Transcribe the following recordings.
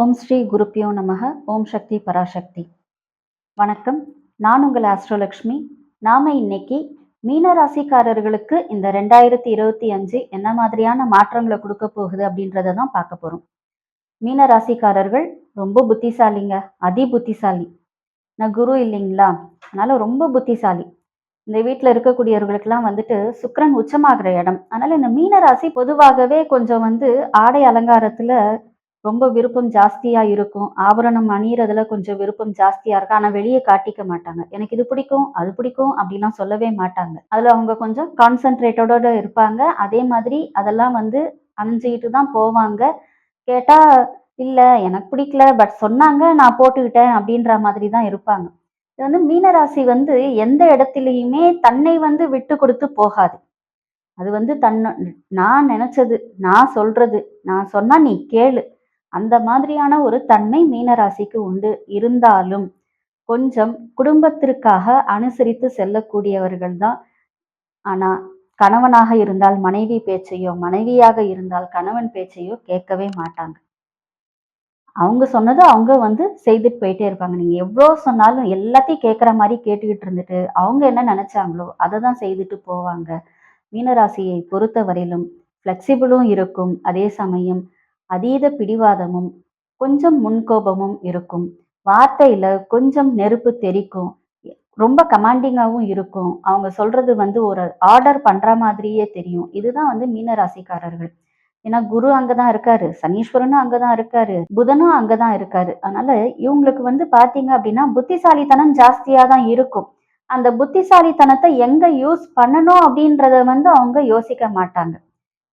ஓம் ஸ்ரீ குருப்பியோ நமக. ஓம் சக்தி பராசக்தி. வணக்கம். நான் உங்கள் ஆஸ்ட்ரோலக்ஷ்மி. நாம இன்னைக்கு மீன ராசிக்காரர்களுக்கு இந்த 2025 என்ன மாதிரியான மாற்றங்களை கொடுக்க போகுது அப்படின்றத தான் பார்க்க போறோம். மீன ராசிக்காரர்கள் ரொம்ப புத்திசாலிங்க, அதி புத்திசாலி. நான் குரு இல்லைங்களா, அதனால ரொம்ப புத்திசாலி. இந்த வீட்டில் இருக்கக்கூடியவர்களுக்கெல்லாம் வந்துட்டு சுக்கிரன் உச்சமாகிற இடம். அதனால இந்த மீன ராசி பொதுவாகவே கொஞ்சம் ஆடை அலங்காரத்துல ரொம்ப விருப்பம் ஜாஸ்தியா இருக்கும். ஆபரணம் அணியறதுல கொஞ்சம் விருப்பம் ஜாஸ்தியா இருக்கும். ஆனா வெளியே காட்டிக்க மாட்டாங்க. எனக்கு இது பிடிக்கும், அது பிடிக்கும் அப்படிலாம் சொல்லவே மாட்டாங்க. அதுல அவங்க கொஞ்சம் கான்சென்ட்ரேட்டடோட இருப்பாங்க. அதே மாதிரி அதெல்லாம் அணிஞ்சுக்கிட்டு தான் போவாங்க. கேட்டா இல்ல எனக்கு பிடிக்கல, பட் சொன்னாங்க நான் போட்டுக்கிட்டேன் அப்படின்ற மாதிரி தான் இருப்பாங்க. இது மீனராசி எந்த இடத்திலையுமே தன்னை விட்டு கொடுத்து போகாது. அது நான் நினைச்சது, நான் சொல்றது, நான் சொன்னா நீ கேளு. அந்த மாதிரியான ஒரு தன்மை மீனராசிக்கு உண்டு. இருந்தாலும் கொஞ்சம் குடும்பத்திற்காக அனுசரித்து செல்லக்கூடியவர்கள் தான். ஆனா கணவனாக இருந்தால் மனைவி பேச்சையோ, மனைவியாக இருந்தால் கணவன் பேச்சையோ கேட்கவே மாட்டாங்க. அவங்க சொன்னது அவங்க செய்துட்டு போயிட்டே இருப்பாங்க. நீங்க எவ்வளோ சொன்னாலும் எல்லாத்தையும் கேட்குற மாதிரி கேட்டுக்கிட்டு இருந்துட்டு அவங்க என்ன நினைச்சாங்களோ அதை தான் செய்துட்டு போவாங்க. மீனராசியை பொறுத்தவரையிலும் ஃப்ளெக்சிபிளும் இருக்கும். அதே சமயம் அதீத பிடிவாதமும் கொஞ்சம் முன்கோபமும் இருக்கும். வார்த்தையில கொஞ்சம் நெருப்பு தெறிக்கும். ரொம்ப கமாண்டிங்காகவும் இருக்கும். அவங்க சொல்றது ஒரு ஆர்டர் பண்ற மாதிரியே தெரியும். இதுதான் மீனராசிக்காரர்கள். ஏன்னா குரு அங்கதான் இருக்காரு, சனீஸ்வரனும் அங்கதான் இருக்காரு, புதனும் அங்கதான் இருக்காரு. அதனால இவங்களுக்கு பாத்தீங்க அப்படின்னா புத்திசாலித்தனம் ஜாஸ்தியா தான் இருக்கும். அந்த புத்திசாலித்தனத்தை எங்க யூஸ் பண்ணணும் அப்படின்றத அவங்க யோசிக்க மாட்டாங்க.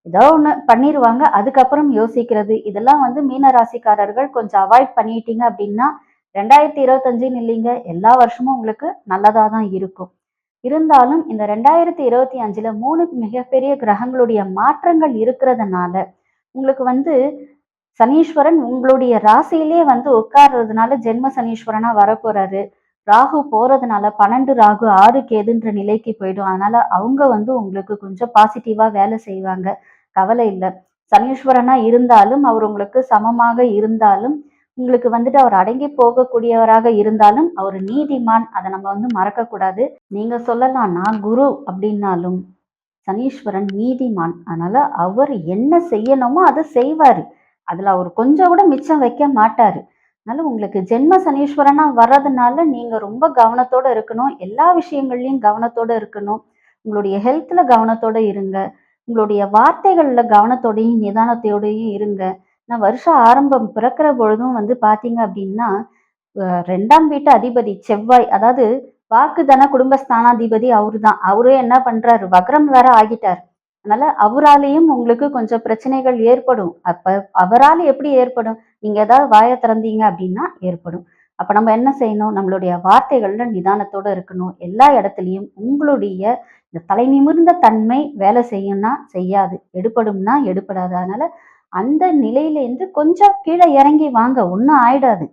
ஏதோ ஒண்ணு பண்ணிருவாங்க. அதுக்கப்புறம் யோசிக்கிறது இதெல்லாம் மீன ராசிக்காரர்கள் கொஞ்சம் அவாய்ட் பண்ணிட்டீங்க அப்படின்னா 2025 இல்லைங்க, எல்லா வருஷமும் உங்களுக்கு நல்லதா தான் இருக்கும். இருந்தாலும் இந்த 2025ல 3 மிகப்பெரிய கிரகங்களுடைய மாற்றங்கள் இருக்கிறதுனால உங்களுக்கு சனீஸ்வரன் உங்களுடைய ராசியிலே உட்கார்றதுனால ஜென்ம சனீஸ்வரனா வரப்போறாரு. ராகு போறதுனால 12 ராகு 6 கேதுன்ற நிலைக்கு போயிடும். அதனால அவங்க உங்களுக்கு கொஞ்சம் பாசிட்டிவா வேலை செய்வாங்க. கவலை இல்லை. சனீஸ்வரனா இருந்தாலும் அவர் உங்களுக்கு சமமாக இருந்தாலும் உங்களுக்கு அவர் அடங்கி போகக்கூடியவராக இருந்தாலும் அவர் நீதிமான். அதை நம்ம மறக்க கூடாது. நீங்க சொல்லலாம் நான் குரு அப்படின்னாலும் சனீஸ்வரன் நீதிமான். அதனால அவர் என்ன செய்யணுமோ அதை செய்வாரு. அதுல அவர் கொஞ்சம் கூட மிச்சம் வைக்க மாட்டாரு. அதனால உங்களுக்கு ஜென்ம சனீஸ்வரனா வர்றதுனால நீங்க ரொம்ப கவனத்தோட இருக்கணும். எல்லா விஷயங்கள்லயும் கவனத்தோட இருக்கணும். உங்களுடைய ஹெல்த்ல கவனத்தோட இருங்க. உங்களுடைய வார்த்தைகள்ல கவனத்தோடையும் நிதானத்தோடையும் இருங்க. நான் வருஷம் ஆரம்பம் பிறக்கிற பொழுதும் பாத்தீங்க அப்படின்னா 2ஆம் வீட்டு அதிபதி செவ்வாய், அதாவது வாக்குதான குடும்பஸ்தானாதிபதி அவரு தான். அவரே என்ன பண்றாரு, வக்ரம் வேற ஆகிட்டார். அதனால அவராலேயும் உங்களுக்கு கொஞ்சம் பிரச்சனைகள் ஏற்படும். அப்ப அவரால் எப்படி ஏற்படும், நீங்க ஏதாவது வாயை திறந்தீங்க அப்படின்னா ஏற்படும். அப்ப நம்ம என்ன செய்யணும், நம்மளுடைய வார்த்தைகள்ல நிதானத்தோட இருக்கணும். எல்லா இடத்துலையும் உங்களுடைய இந்த தலை நிமிர்ந்த தன்மை வேலை செய்யும்னா செய்யாது, எடுபடும்னா எடுபடாது. அதனால அந்த நிலையிலேருந்து கொஞ்சம் கீழே இறங்கி வாங்க, ஒன்றும் ஆயிடாது.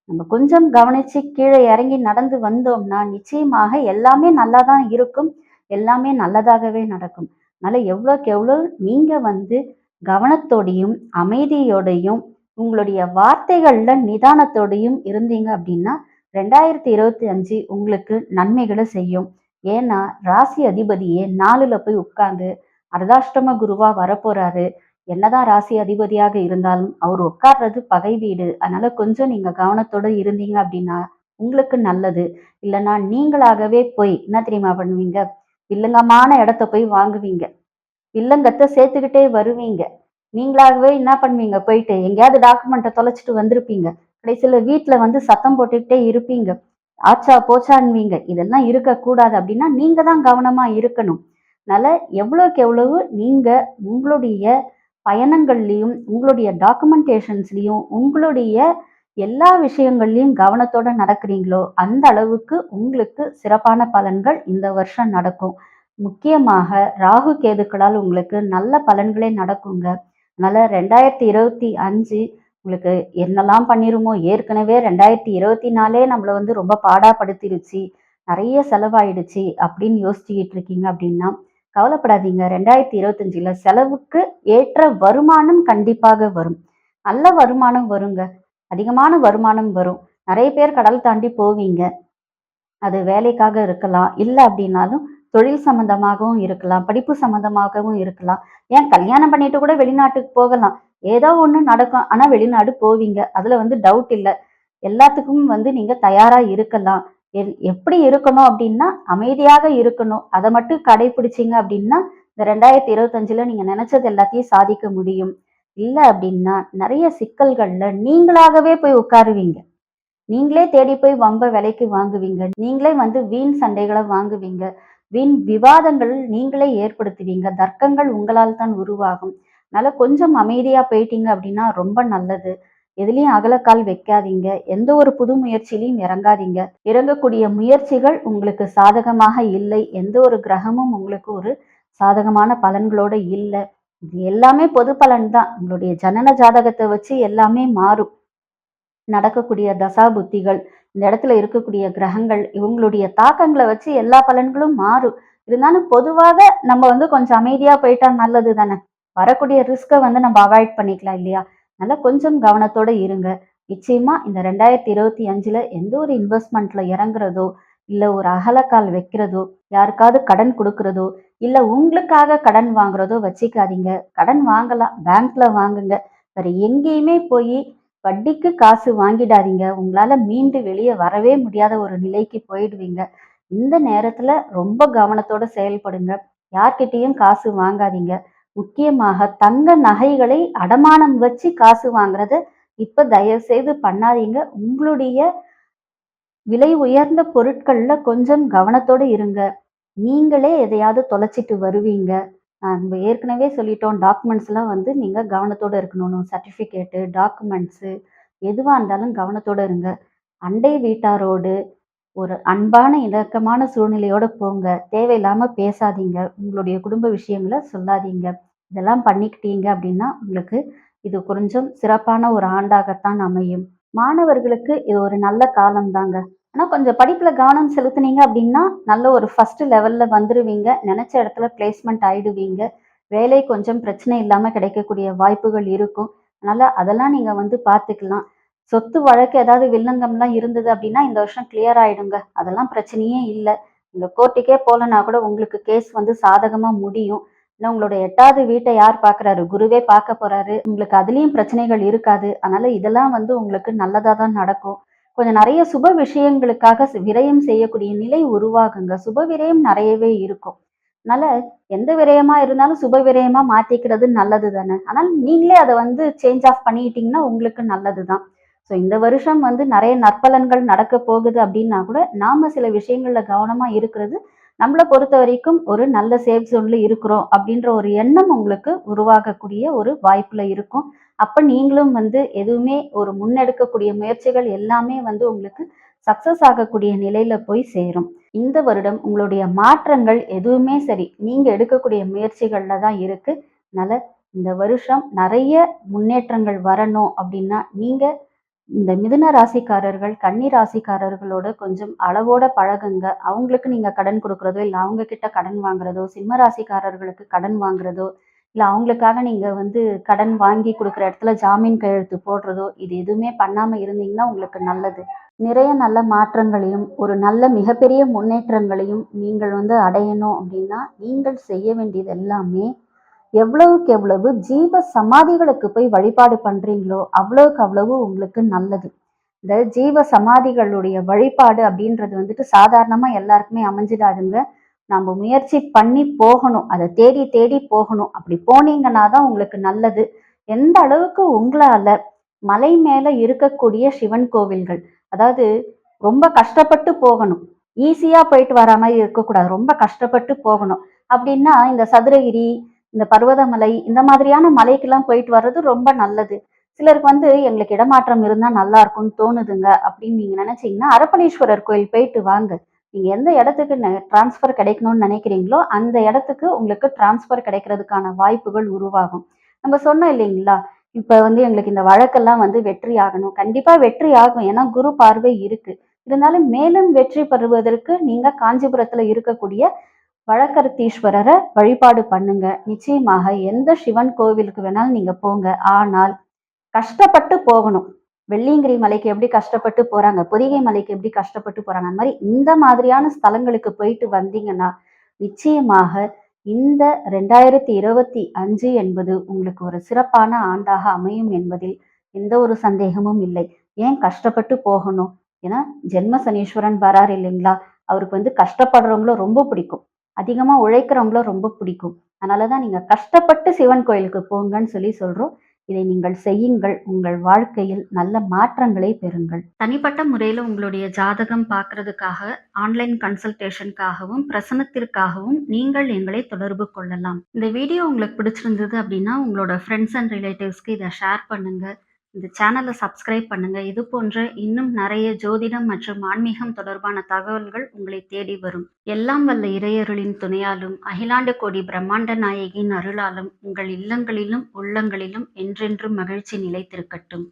நம்ம கொஞ்சம் கவனிச்சு கீழே இறங்கி நடந்து வந்தோம்னா நிச்சயமாக எல்லாமே நல்லா தான் இருக்கும். எல்லாமே நல்லதாகவே நடக்கும். அதனால எவ்வளோக்கு எவ்வளோ நீங்க கவனத்தோடையும் அமைதியோடையும் உங்களுடைய வார்த்தைகள்ல நிதானத்தோடையும் இருந்தீங்க அப்படின்னா 2025 உங்களுக்கு நன்மைகளை செய்யும். ஏன்னா ராசி அதிபதியே 4ல போய் உட்கார்ந்து அர்த்தாஷ்டம குருவா வரப்போறாரு. என்னதான் ராசி அதிபதியாக இருந்தாலும் அவர் உட்கார்றது பகை வீடு. அதனால கொஞ்சம் நீங்க கவனத்தோட இருந்தீங்க அப்படின்னா உங்களுக்கு நல்லது. இல்லைன்னா நீங்களாகவே போய் என்ன தெரியுமா பண்ணுவீங்க, வில்லங்கமான இடத்த போய் வாங்குவீங்க, வில்லங்கத்தை சேர்த்துக்கிட்டே வருவீங்க. நீங்களாகவே என்ன பண்ணுவீங்க, போயிட்டு எங்கேயாவது டாக்குமெண்ட்டை தொலைச்சிட்டு வந்திருப்பீங்க. கடைசியில வீட்டுல சத்தம் போட்டுக்கிட்டே இருப்பீங்க. ஆச்சா போச்சான்வீங்க. இதெல்லாம் இருக்கக்கூடாது. அப்படின்னா நீங்க தான் கவனமா இருக்கணும். அதனால எவ்வளவுக்கு எவ்வளவு நீங்க உங்களுடைய பயணங்கள்லையும் உங்களுடைய டாக்குமெண்டேஷன்ஸ்லையும் உங்களுடைய எல்லா விஷயங்கள்லையும் கவனத்தோட நடக்கிறீங்களோ அந்த அளவுக்கு உங்களுக்கு சிறப்பான பலன்கள் இந்த வருஷம் நடக்கும். முக்கியமாக ராகு கேதுக்களால் உங்களுக்கு நல்ல பலன்களே நடக்குங்க. அதனால 2025 உங்களுக்கு என்னெல்லாம் பண்ணிருமோ, ஏற்கனவே 2024 நம்மளை ரொம்ப பாடாப்படுத்திருச்சு, நிறைய செலவாயிடுச்சு அப்படின்னு யோசிச்சுக்கிட்டு இருக்கீங்க அப்படின்னா கவலைப்படாதீங்க. 2025ல செலவுக்கு ஏற்ற வருமானம் கண்டிப்பாக வரும். நல்ல வருமானம் வருங்க. அதிகமான வருமானம் வரும். நிறைய பேர் கடல் தாண்டி போவீங்க. அது வேலைக்காக இருக்கலாம். இல்ல அப்படின்னாலும் தொழில் சம்மந்தமாகவும் இருக்கலாம். படிப்பு சம்மந்தமாகவும் இருக்கலாம். ஏன் கல்யாணம் பண்ணிட்டு கூட வெளிநாட்டுக்கு போகலாம். ஏதோ ஒண்ணு நடக்கும். ஆனா வெளிநாடு போவீங்க. அதுல டவுட் இல்ல. எல்லாத்துக்கும் நீங்க தயாரா இருக்கலாம். எப்படி இருக்கணும் அப்படின்னா, அமைதியாக இருக்கணும். அத மட்டும் கடைபிடிச்சீங்க அப்படின்னா, இந்த 2025ல நீங்க நினைச்சது எல்லாத்தையும் சாதிக்க முடியும். இல்ல அப்படின்னா, நெறைய சிக்கல்கள்ல நீங்களாகவே போய் உட்காருவீங்க. நீங்களே தேடி போய் வம்ப விலைக்கு வாங்குவீங்க. நீங்களே வீண் சண்டைகள வாங்குவீங்க. வீண் விவாதங்கள் நீங்களே ஏற்படுத்துவீங்க. தர்க்கங்கள் உங்களால் தான் உருவாகும். அதனால கொஞ்சம் அமைதியா போயிட்டீங்க அப்படின்னா ரொம்ப நல்லது. எதுலயும் அகலக்கால் வைக்காதீங்க. எந்த ஒரு புது முயற்சியிலயும் இறங்காதீங்க. இறங்கக்கூடிய முயற்சிகள் உங்களுக்கு சாதகமாக இல்லை. எந்த ஒரு கிரகமும் உங்களுக்கு ஒரு சாதகமான பலன்களோட இல்ல. இது எல்லாமே பொது பலன் தான். உங்களுடைய ஜனன ஜாதகத்தை வச்சு எல்லாமே மாறும். நடக்கக்கூடிய தசா புத்திகள், இந்த இடத்துல இருக்கக்கூடிய கிரகங்கள், இவங்களுடைய தாக்கங்களை வச்சு எல்லா பலன்களும் மாறும். இருந்தாலும் பொதுவாக நம்ம கொஞ்சம் அமைதியா போயிட்டா நல்லது தானே. வரக்கூடிய ரிஸ்கை நம்ம அவாய்ட் பண்ணிக்கலாம் இல்லையா? அதனால கொஞ்சம் கவனத்தோட இருங்க. நிச்சயமா இந்த 2025ல எந்த ஒரு இன்வெஸ்ட்மெண்ட்ல இறங்குறதோ, இல்ல ஒரு அகலக்கால் வைக்கிறதோ, யாருக்காவது கடன் கொடுக்கறதோ, இல்ல உங்களுக்காக கடன் வாங்குறதோ வச்சுக்காதீங்க. கடன் வாங்கலாம், பேங்க்ல வாங்குங்க. வேற எங்கேயுமே போய் வட்டிக்கு காசு வாங்கிடாதீங்க. உங்களால மீண்டு வெளியே வரவே முடியாத ஒரு நிலைக்கு போயிடுவீங்க. இந்த நேரத்துல ரொம்ப கவனத்தோட செயல்படுங்க. யார்கிட்டயும் காசு வாங்காதீங்க. முக்கியமாக தங்க நகைகளை அடமானம் வச்சு காசு வாங்குறத இப்ப தயவு செய்து பண்ணாதீங்க. உங்களுடைய விலை உயர்ந்த பொருட்கள்ல கொஞ்சம் கவனத்தோட இருங்க. நீங்களே எதையாவது தொலைச்சிட்டு வருவீங்க. நம்ம ஏற்கனவே சொல்லிட்டோம், டாக்குமெண்ட்ஸ்லாம் நீங்க கவனத்தோட இருக்கணும்னு. சர்டிஃபிகேட்டு, டாக்குமெண்ட்ஸு எதுவா இருந்தாலும் கவனத்தோட இருங்க. அண்டை வீட்டாரோடு ஒரு அன்பான, இணக்கமான சூழ்நிலையோட போங்க. தேவையில்லாம பேசாதீங்க. உங்களுடைய குடும்ப விஷயங்கள சொல்லாதீங்க. இதெல்லாம் பண்ணிக்கிட்டீங்க அப்படின்னா, உங்களுக்கு இது கொஞ்சம் சிறப்பான ஒரு ஆண்டாகத்தான் அமையும். மாணவர்களுக்கு இது ஒரு நல்ல காலம் தாங்க. ஆனா கொஞ்சம் படிப்புல கவனம் செலுத்துனீங்க அப்படின்னா, நல்ல ஒரு ஃபர்ஸ்ட் லெவல்ல வந்துருவீங்க. நெனச்ச இடத்துல பிளேஸ்மெண்ட் ஆயிடுவீங்க. வேலை கொஞ்சம் பிரச்சனை இல்லாம கிடைக்கக்கூடிய வாய்ப்புகள் இருக்கும். அதனால அதெல்லாம் நீங்க பார்த்துக்கலாம். சொத்து வழக்கு ஏதாவது வில்லங்கம்லாம் இருந்தது அப்படின்னா, இந்த வருஷம் கிளியர் ஆயிடுங்க. அதெல்லாம் பிரச்சனையே இல்ல. நீங்க கோர்ட்டுக்கே போலன்னா கூட உங்களுக்கு கேஸ் சாதகமா முடியும். இல்ல உங்களோட 8வது வீட்ட யார் பார்க்குறாரு? குருவே பார்க்க போறாரு. உங்களுக்கு அதுலயும் பிரச்சனைகள் இருக்காது. அதனால இதெல்லாம் உங்களுக்கு நல்லதா தான் நடக்கும். கொஞ்சம் நெறைய சுப விஷயங்களுக்காக விரயம் செய்யக்கூடிய நிலை உருவாகுங்க. சுப விரயம் நெறையவே இருக்கும். அதனால எந்த விரயமா இருந்தாலும் சுப விரயமா மாத்திக்கிறது நல்லது தானே. ஆனால் நீங்களே அதை சேஞ்ச் ஆஃப் பண்ணிக்கிட்டீங்கன்னா உங்களுக்கு நல்லது தான். ஸோ இந்த வருஷம் நெறைய நற்பலன்கள் நடக்க போகுது அப்படின்னா கூட, நாம சில விஷயங்கள்ல கவனமா இருக்கிறது, நம்மள பொறுத்த வரைக்கும் ஒரு நல்ல சேஃப் ஜோன்ல இருக்கிறோம் அப்படின்ற ஒரு எண்ணம் உங்களுக்கு உருவாகக்கூடிய ஒரு வாய்ப்புல இருக்கும். அப்ப நீங்களும் எதுவுமே ஒரு முன்னெடுக்கக்கூடிய முயற்சிகள் எல்லாமே உங்களுக்கு சக்சஸ் ஆகக்கூடிய நிலையில போய் சேரும். இந்த வருடம் உங்களுடைய மாற்றங்கள் எதுவுமே சரி, நீங்க எடுக்கக்கூடிய முயற்சிகள்ல தான் இருக்கு. அதனால இந்த வருஷம் நிறைய முன்னேற்றங்கள் வரணும் அப்படின்னா, நீங்க இந்த மிதுன ராசிக்காரர்கள், கன்னி ராசிக்காரர்களோட கொஞ்சம் அளவோட பழகுங்க. அவங்களுக்கு நீங்க கடன் கொடுக்குறதோ, இல்ல அவங்க கிட்ட கடன் வாங்குறதோ, சிம்ம ராசிக்காரர்களுக்கு கடன் வாங்குறதோ, இல்ல அவங்களுக்காக நீங்க கடன் வாங்கி கொடுக்குற இடத்துல ஜாமீன் கையெழுத்து போடுறதோ, இது எதுவுமே பண்ணாம இருந்தீங்கன்னா உங்களுக்கு நல்லது. நிறைய நல்ல மாற்றங்களையும், ஒரு நல்ல மிகப்பெரிய முன்னேற்றங்களையும் நீங்கள் அடையணும் அப்படின்னா, நீங்கள் செய்ய வேண்டியது எல்லாமே எவ்வளவுக்கு எவ்வளவு ஜீவ சமாதிகளுக்கு போய் வழிபாடு பண்றீங்களோ அவ்வளவுக்கு அவ்வளவு உங்களுக்கு நல்லது. இந்த ஜீவ சமாதிகளுடைய வழிபாடு அப்படின்றது சாதாரணமா எல்லாருக்குமே அமைஞ்சிடாதுங்க. நம்ம முயற்சி பண்ணி போகணும். அதை தேடி தேடி போகணும். அப்படி போனீங்கன்னா தான் உங்களுக்கு நல்லது. எந்த அளவுக்கு உங்களால மலை மேல இருக்கக்கூடிய சிவன் கோவில்கள், அதாவது ரொம்ப கஷ்டப்பட்டு போகணும். ஈஸியா போயிட்டு வர மாதிரி இருக்கக்கூடாது. ரொம்ப கஷ்டப்பட்டு போகணும். அப்படின்னா இந்த சதுரகிரி, இந்த பர்வதமலை, இந்த மாதிரியான மலைக்கெல்லாம் போயிட்டு வர்றது ரொம்ப நல்லது. சிலருக்கு எங்களுக்கு இடமாற்றம் இருந்தா நல்லா இருக்கும்னு தோணுதுங்க அப்படின்னு நீங்க நினைச்சீங்கன்னா, அரப்பளீஸ்வரர் கோயில் போயிட்டு வாங்க. நீங்க எந்த இடத்துக்கு டிரான்ஸ்ஃபர் கிடைக்கணும்னு நினைக்கிறீங்களோ அந்த இடத்துக்கு உங்களுக்கு டிரான்ஸ்ஃபர் கிடைக்கிறதுக்கான வாய்ப்புகள் உருவாகும். நம்ம சொன்னோம் இல்லைங்களா, இப்ப எங்களுக்கு இந்த வழக்கெல்லாம் வெற்றி ஆகணும். கண்டிப்பா வெற்றி ஆகும். ஏன்னா குரு பார்வை இருக்கு. இருந்தாலும் மேலும் வெற்றி பெறுவதற்கு நீங்க காஞ்சிபுரத்துல இருக்கக்கூடிய வழக்கரத்தீஸ்வரரை வழிபாடு பண்ணுங்க. நிச்சயமாக எந்த சிவன் கோவிலுக்கு வேணாலும் நீங்க போங்க. ஆனால் கஷ்டப்பட்டு போகணும். வெள்ளியங்கிரி மலைக்கு எப்படி கஷ்டப்பட்டு போறாங்க, பொதிகை மலைக்கு எப்படி கஷ்டப்பட்டு போறாங்க, அந்த மாதிரி இந்த மாதிரியான ஸ்தலங்களுக்கு போயிட்டு வந்தீங்கன்னா, நிச்சயமாக இந்த 2025 என்பது உங்களுக்கு ஒரு சிறப்பான ஆண்டாக அமையும் என்பதில் எந்த ஒரு சந்தேகமும் இல்லை. ஏன் கஷ்டப்பட்டு போகணும்? ஏன்னா ஜென்ம சனீஸ்வரன் வராரு இல்லைங்களா? அவருக்கு கஷ்டப்படுறவங்கள ரொம்ப பிடிக்கும். அதிகமா உழைக்கிறவங்கள ரொம்ப பிடிக்கும். அதனால தான் நீங்க கஷ்டப்பட்டு சிவன் கோயிலுக்கு போங்கன்னு சொல்லி சொல்றோம். இதை நீங்கள் செய்யுங்கள். உங்கள் வாழ்க்கையில் நல்ல மாற்றங்களை பெறுங்கள். தனிப்பட்ட முறையில உங்களுடைய ஜாதகம் பார்க்கறதுக்காக, ஆன்லைன் கன்சல்டேஷனுக்காகவும், பிரசனத்திற்காகவும் நீங்கள் எங்களை தொடர்பு கொள்ளலாம். இந்த வீடியோ உங்களுக்கு பிடிச்சிருந்தது அப்படின்னா, உங்களோட ஃப்ரெண்ட்ஸ் அண்ட் ரிலேட்டிவ்ஸ்க்கு இத ஷேர் பண்ணுங்க. இந்த சேனல சப்ஸ்கிரைப் பண்ணுங்க. இது போன்ற இன்னும் நிறைய ஜோதிடம் மற்றும் ஆன்மீகம் தொடர்பான தகவல்கள் உங்களை தேடி வரும். எல்லாம் வல்ல இறையருளின் துணையாலும், அகிலாண்ட கோடி பிரம்மாண்ட நாயகியின் அருளாலும் உங்கள் இல்லங்களிலும், உள்ளங்களிலும் என்றென்றும் மகிழ்ச்சி நிலைத்திருக்கட்டும்.